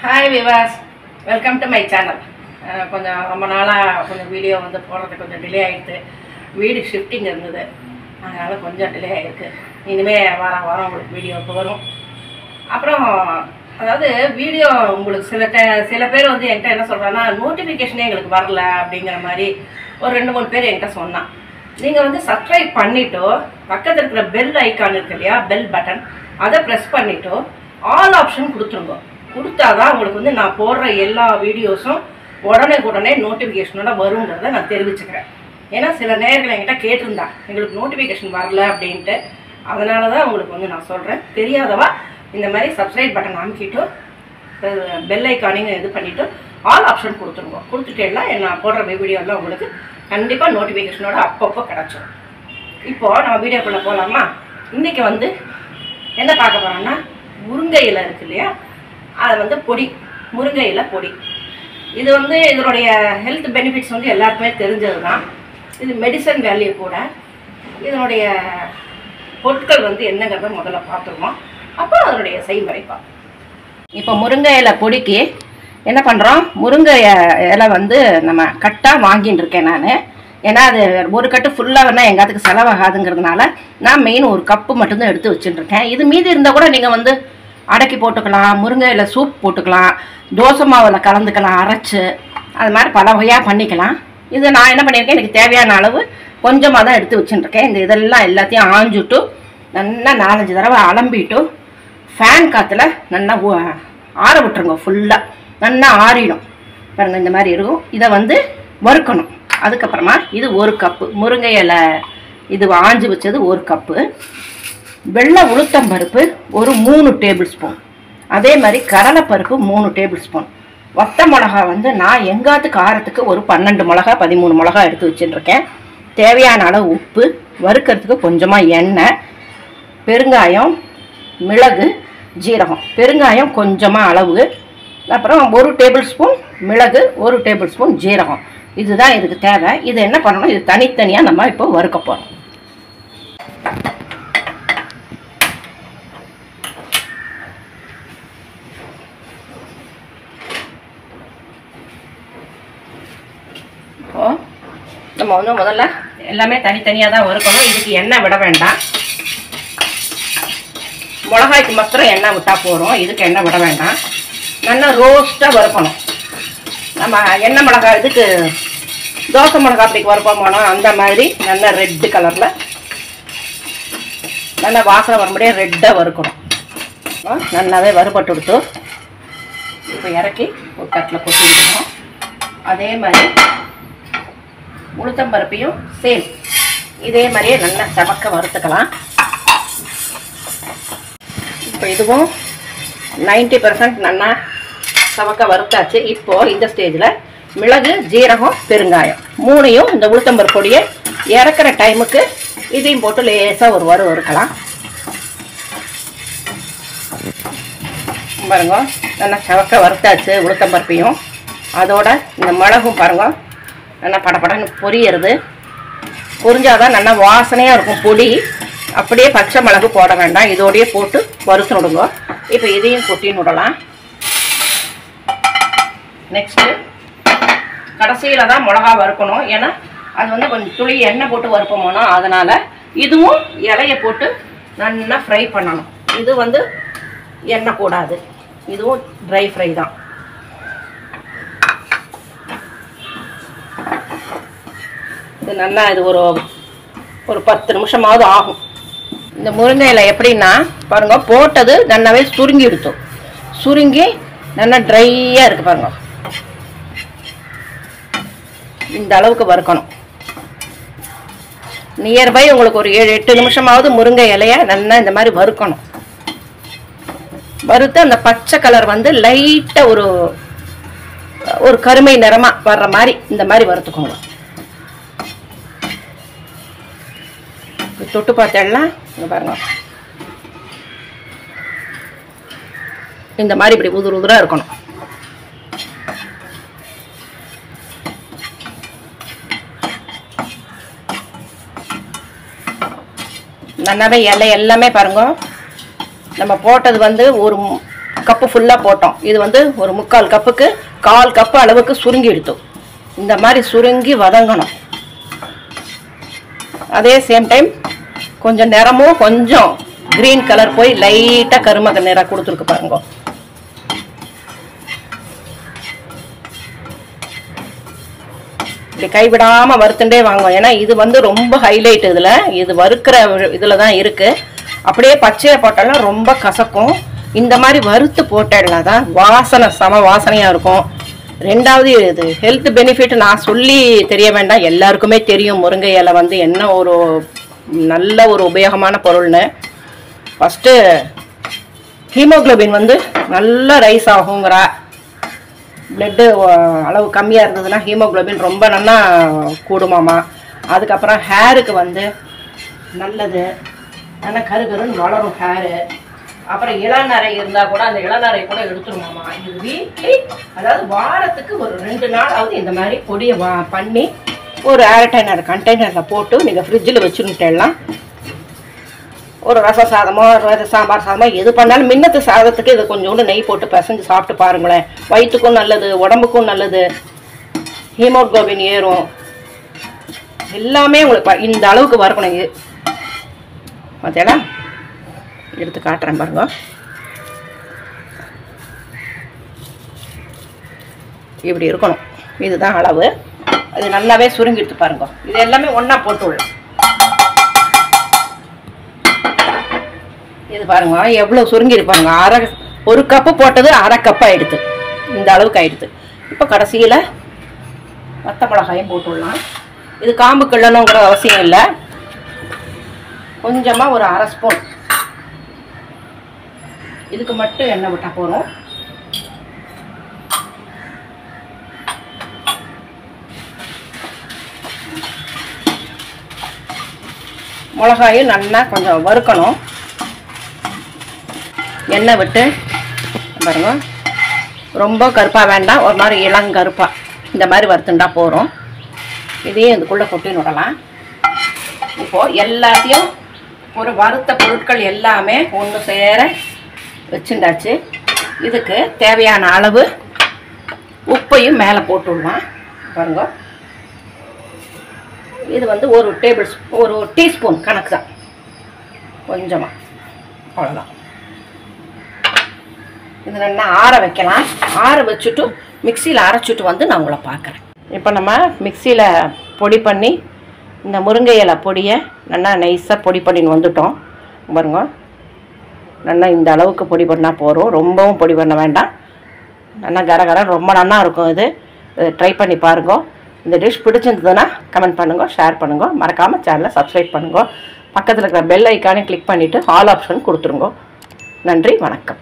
Hi viewers, welcome to my channel. கொஞ்சம் ரொம்ப நாளாக கொஞ்சம் வீடியோ வந்து போடுறது கொஞ்சம் டிலே ஆகிடுது. வீடு ஷிஃப்டிங் இருந்தது, அதனால் கொஞ்சம் டிலே ஆகிருக்கு. இனிமேல் வாரம் உங்களுக்கு வீடியோ வரும். அப்புறம் அதாவது வீடியோ உங்களுக்கு சில பேர் வந்து என்கிட்ட என்ன சொல்கிறாங்கன்னா, நோட்டிஃபிகேஷனே எங்களுக்கு வரல அப்படிங்கிற மாதிரி ஒரு 2-3 பேர் என்கிட்ட சொன்னான். நீங்கள் வந்து சப்ஸ்கிரைப் பண்ணிவிட்டு பக்கத்தில் இருக்கிற பெல் ஐக்கான் இருக்கு இல்லையா, பெல் பட்டன், அதை ப்ரெஸ் பண்ணிவிட்டு ஆல் ஆப்ஷன் கொடுத்துருங்க. கொடுத்தாதான் உங்களுக்கு வந்து நான் போடுற எல்லா வீடியோஸும் உடனே நோட்டிஃபிகேஷனோட வருங்கிறத நான் தெரிவிச்சுக்கிறேன். ஏன்னா சில நேரங்கள் என்கிட்ட கேட்டிருந்தா எங்களுக்கு நோட்டிஃபிகேஷன் வரல அப்படின்ட்டு. அதனால தான் உங்களுக்கு வந்து நான் சொல்கிறேன். தெரியாதவா இந்த மாதிரி சப்ஸ்கிரைப் பட்டன் அமைக்கிட்டு பெல் ஐக்கானிங்க இது பண்ணிவிட்டு ஆல் ஆப்ஷன் கொடுத்துருங்க. கொடுத்துட்டேன்னா நான் போடுற வீடியோலாம் உங்களுக்கு கண்டிப்பாக நோட்டிஃபிகேஷனோட அப்பப்போ கிடச்சிடும். இப்போது நம்ம வீடியோக்குள்ளே போகலாமா? இன்றைக்கி வந்து என்ன பார்க்க போகிறோன்னா, முருங்கை இலை இருக்கு இல்லையா, அதை வந்து பொடி, முருங்கை இலை பொடி. இது வந்து இதனுடைய ஹெல்த் பெனிஃபிட்ஸ் வந்து எல்லாருக்குமே தெரிஞ்சது தான். இது மெடிசன் வேல்யூ கூட. இதனுடைய பொருட்கள் வந்து என்னங்கிறத முதல்ல பார்த்துருவோம், அப்போ அதனுடைய செய்முறை பார்ப்போம். இப்போ முருங்கை இலை பொடிக்கு என்ன பண்ணுறோம், முருங்கை இலை வந்து நம்ம கட்டாக வாங்கின்னு இருக்கேன் நான். ஏன்னா அது ஒரு கட்டு ஃபுல்லாக வேணால் எங்காத்துக்கு செலவாகாதுங்கிறதுனால நான் மெயின் ஒரு கப்பு மட்டும்தான் எடுத்து வச்சுட்டுருக்கேன். இது மீதி இருந்தால் கூட நீங்கள் வந்து அடக்கி போட்டுக்கலாம், முருங்கையில் சூப் போட்டுக்கலாம், தோசை மாவில் கலந்துக்கலாம் அரைச்சி, அது மாதிரி பல வகையாக பண்ணிக்கலாம். இது நான் என்ன பண்ணியிருக்கேன், எனக்கு தேவையான அளவு கொஞ்சமாக தான் எடுத்து வச்சுட்டுருக்கேன். இந்த இதெல்லாம் எல்லாத்தையும் ஆஞ்சுட்டு நல்லா 4-5 தடவை அலம்பிட்டு ஃபேன் காற்றுல நல்லா ஆற விட்டுருங்க. ஃபுல்லாக நல்லா ஆறிடும் பாருங்கள், இந்த மாதிரி இருக்கும். இதை வந்து வறுக்கணும். அதுக்கப்புறமா இது 1 கப்பு முருங்கை இலை, இது ஆஞ்சு வச்சது 1 கப்பு. வெள்ளை உளுத்தம்பருப்பு ஒரு 3 டேபிள் ஸ்பூன். அதே மாதிரி கடலைப்பருப்பு 3 டேபிள் ஸ்பூன். வத்த மிளகா வந்து நான் எங்காத்து காரத்துக்கு ஒரு 12 மிளகா 13 மிளகா எடுத்து வச்சுட்டுருக்கேன். தேவையான அளவு உப்பு, வறுக்கிறதுக்கு கொஞ்சமாக எண்ணெய், பெருங்காயம், மிளகு, ஜீரகம். பெருங்காயம் கொஞ்சமாக அளவு, அப்புறம் 1 டேபிள் ஸ்பூன் மிளகு, 1 டேபிள் ஸ்பூன் ஜீரகம். இதுதான் இதுக்கு தேவை. இது என்ன பண்ணணும், இது தனித்தனியாக நம்ம இப்போ வறுக்க போகிறோம். இப்போது நம்ம வந்து முதல்ல எல்லாமே தனித்தனியாக தான் வறுக்கணும். இதுக்கு எண்ணெய் விட வேண்டாம். மிளகாய்க்கு மாத்திரம் எண்ணெய் விட்டால் போகிறோம், இதுக்கு எண்ணெய் விட வேண்டாம். நல்லா ரோஸ்ட்டாக வறுக்கணும். நம்ம எண்ணெய் மிளகாய் இதுக்கு தோசை மிளகாய் அப்படிக்கு வறுப்போமோனா அந்த மாதிரி நல்லா ரெட்டு கலரில் நல்லா வாசனை வரும்படியே ரெட்டாக வறுக்கணும். நல்லாவே வறுபட்டு கொடுத்து இப்போ இறக்கி ஒரு தட்டில் கொட்டி விட்டுருவோம். அதே மாதிரி உளுத்தம்பருப்பையும் சேம் இதே மாதிரியே நல்லா சமக்க வறுத்துக்கலாம். இப்போ இதுவும் 90% நல்லா சமக்க வறுத்தாச்சு. இப்போது இந்த ஸ்டேஜில் மிளகு, ஜீரகம், பெருங்காயம் 3ஐயும் இந்த உளுத்தம்பருப்பு பொடியை இறக்குற டைமுக்கு இதையும் போட்டு லேசாக ஒரு வறுக்கலாம். பாருங்க, நல்லா சவக்க வறுத்தாச்சு உளுத்தம்பருப்பையும். அதோட இந்த மிளகும் பாருங்க நல்லா படப்படன்னு பொரியிறது. பொரிஞ்சாதான் நல்லா வாசனையாக இருக்கும் பொடி. அப்படியே பச்சை மிளகு போட வேண்டாம், இதோடையே போட்டு வறுத்து விடுங்க. இப்போ இதையும் கொட்டின்னு விடலாம். நெக்ஸ்ட்டு கடைசியில் தான் மிளகா வறுக்கணும். ஏன்னா அது வந்து கொஞ்சம் துளி எண்ணெய் போட்டு வறுப்போமோனா, அதனால் இதுவும் இலையை போட்டு நல்லா ஃப்ரை பண்ணணும். இது வந்து எண்ணெய் கூடாது, இதுவும் ட்ரை ஃப்ரை தான். இது நல்லா இது ஒரு 10 நிமிஷமாவது ஆகும். இந்த முருங்கை இலை எப்படின்னா பாருங்க, போட்டது நல்லாவே சுருங்கி எடுத்தோம். சுருங்கி நல்லா ட்ரையாக இருக்குது பாருங்க. இந்த அளவுக்கு வறுக்கணும். நியர்பை உங்களுக்கு ஒரு 7-8 நிமிஷமாவது முருங்கை இலையை நல்லா இந்த மாதிரி வறுக்கணும். வறுத்து அந்த பச்சை கலர் வந்து லைட்டாக ஒரு கருமை நிறமாக வர்ற மாதிரி இந்த மாதிரி வறுத்துக்கோங்க. தொட்டு பார்த்தேன்னா பாருங்க, இந்த மாதிரி இப்படி உதிராக இருக்கணும். நல்லாவே இலை எல்லாமே பாருங்க நம்ம போட்டது வந்து ஒரு கப்பு ஃபுல்லாக போட்டோம். இது வந்து ஒரு 3/4 கப்புக்கு 1/4 கப்பு அளவுக்கு சுருங்கி எடுத்தோம். இந்த மாதிரி சுருங்கி வதங்கணும். அதே சேம் டைம் கொஞ்சம் நிறமும் கொஞ்சம் கிரீன் கலர் போய் லைட்டாக கருமக நிறம் கொடுத்துருக்கு பாருங்க. இப்படி கைவிடாமல் வறுத்துட்டே வாங்க. ஏன்னா இது வந்து ரொம்ப ஹைலைட். இது வறுக்கிற இதில் தான் இருக்குது. அப்படியே பச்சையை போட்டாலும் ரொம்ப கசக்கும். இந்த மாதிரி வறுத்து போட்டா தான் வாசனை சம வாசனையாக இருக்கும். ரெண்டாவது இது ஹெல்த் பெனிஃபிட் நான் சொல்லி தெரிய வேண்டாம், எல்லாருக்குமே தெரியும் முருங்கை இலை வந்து என்ன ஒரு நல்ல ஒரு உபயோகமான பொருள்னு. ஃபஸ்ட்டு ஹீமோக்ளோபின் வந்து நல்லா ரைஸ் ஆகுங்கிறா. பிளட்டு அளவு கம்மியாக இருந்ததுன்னா ஹீமோக்ளோபின் ரொம்ப நல்லா கூடுமாமா. அதுக்கப்புறம் ஹேருக்கு வந்து நல்லது, நல்லா கருகருன்னு வளரும் ஹேரு. அப்புறம் இளநரை இருந்தால் கூட அந்த இளநரை கூட எடுத்துருமாமா. இது வீக்லி, அதாவது வாரத்துக்கு ஒரு 2 நாளாவது இந்த மாதிரி பொடியை பண்ணி ஒரு ஏர்டைனர் கண்டெய்னரில் போட்டு நீங்கள் ஃப்ரிட்ஜில் வச்சுருட்டேலாம். ஒரு ரச சாதமோ சாம்பார் சாதமோ எது பண்ணாலும் மின்னத்து சாதத்துக்கு இதை கொஞ்சோண்டு நெய் போட்டு பிசைஞ்சு சாப்பிட்டு பாருங்களேன். வயிற்றுக்கும் நல்லது, உடம்புக்கும் நல்லது, ஹீமோக்ளோபின் ஏறும், எல்லாமே உங்களுக்கு இந்த அளவுக்கு வறுக்கணும். இது பார்த்தீங்களா, எடுத்து காட்டுறேன் பாருங்க. இப்படி இருக்கணும், இதுதான் அளவு. அது நல்லாவே சுருங்கி எடுத்து பாருங்க. இது எல்லாமே ஒன்றா போட்டு விடலாம். இது பாருங்க எவ்வளோ சுருங்கி இருப்பாருங்க. ஒரு கப்பு போட்டது 1/2 கப் ஆகிடுது. இந்த அளவுக்கு ஆகிடுது. இப்போ கடைசியில் வத்த மிளகாயும் போட்டுடலாம். இது காம்பு கிள்ளணுங்கிற அவசியம் இல்லை. கொஞ்சமாக ஒரு 1/2 ஸ்பூன் இதுக்கு மட்டும் எண்ணெய் விட்டால் போதும். மிளகாயும் நல்லா கொஞ்சம் வறுக்கணும். எண்ணெய் விட்டு பாருங்க, ரொம்ப கருப்பாக வேண்டாம், ஒரு மாதிரி இளங்கருப்பாக இந்த மாதிரி வறுத்துண்டா போகிறோம். இதையும் இதுக்குள்ளே கொட்டி விடலாம். இப்போது எல்லாத்தையும் ஒரு வறுத்த பொருட்கள் எல்லாமே ஒன்று சேர வச்சுண்டாச்சு. இதுக்கு தேவையான அளவு உப்பையும் மேலே போட்டுடலாம். பாருங்க, இது வந்து ஒரு டீஸ்பூன் கணக்கு தான், கொஞ்சமாக, அவ்வளோதான். இது நல்லா ஆற வைக்கலாம். ஆற வச்சுட்டு மிக்சியில் அரைச்சிட்டு வந்து நான் உங்களை பார்க்குறேன். இப்போ நம்ம மிக்சியில் பொடி பண்ணி இந்த முருங்கை இலை பொடியை நல்லா நைஸாக பொடி பண்ணின்னு வந்துட்டோம். பாருங்க, நல்லா இந்த அளவுக்கு பொடி பண்ணால் போகிறோம், ரொம்பவும் பொடி பண்ண வேண்டாம். நல்லா கரகரம் ரொம்ப நல்லா இருக்கும். இது ட்ரை பண்ணி பாருங்க. இந்த டிஷ் பிடிச்சிருந்ததுன்னா கமெண்ட் பண்ணுங்கள், ஷேர் பண்ணுங்கள், மறக்காமல் சேனலை சப்ஸ்கிரைப் பண்ணுங்கள். பக்கத்தில் இருக்கிற பெல் ஐக்கானே கிளிக் பண்ணிவிட்டு ஆல் ஆப்ஷன் கொடுத்துருங்க. நன்றி, வணக்கம்.